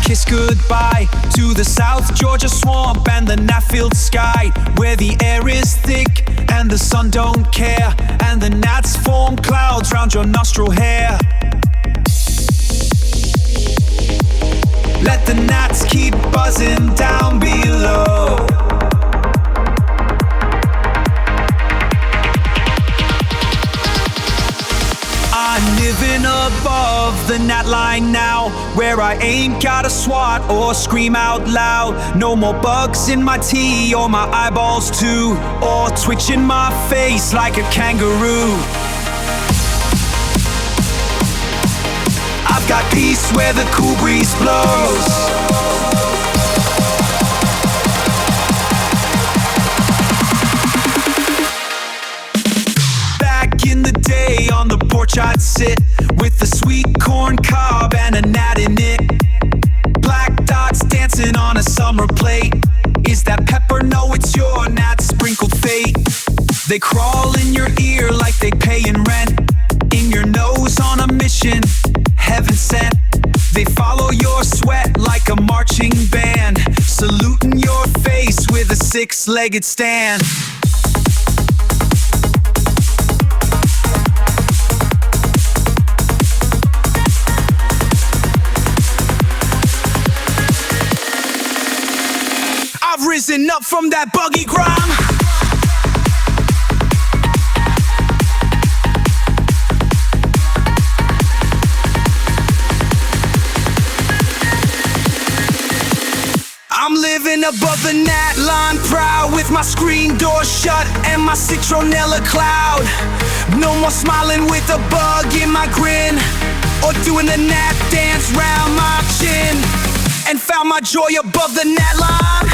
kiss goodbye to the South Georgia swamp and the Gnat-filled sky, where the air is thick and the sun don't care, and the gnats form clouds round your nostril hair. Let the gnats keep buzzing down below. I'm living above the gnat line now, where I ain't gotta swat or scream out loud. No more bugs in my tea or my eyeballs too, or twitching my face like a kangaroo. I've got peace where the cool breeze blows. Back in the day on the porch I'd sit with a sweet corn cob and a gnat in it. Black dots dancing on a summer plate. Is that pepper? No, it's your gnat sprinkled fate. They crawl in your ear like they paying rent, in your nose on a mission, heaven sent. They follow your sweat like a marching band, saluting your face with a six-legged stand. I've risen up from that buggy grime. I'm living above the gnat line, proud with my screen door shut and my citronella cloud. No more smiling with a bug in my grin, or doing the gnat dance round my chin, and found my joy above the gnat line.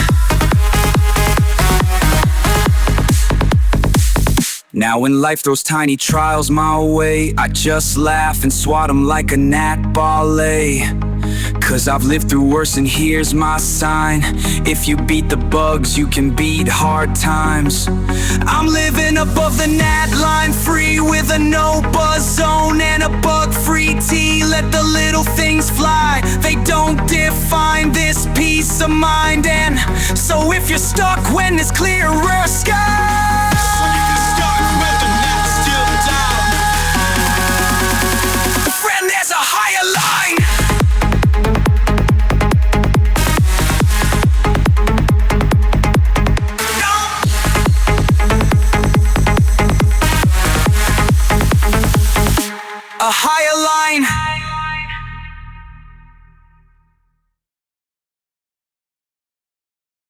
Now when life throws tiny trials my way, I just laugh and swat them like a gnat ballet. 'Cause I've lived through worse and here's my sign: if you beat the bugs, you can beat hard times. I'm living above the gnat line, free with a no buzz zone and a bug-free tea. Let the little things fly, they don't define this peace of mind. And so if you're stuck when there's clearer skies, there's a higher line. A higher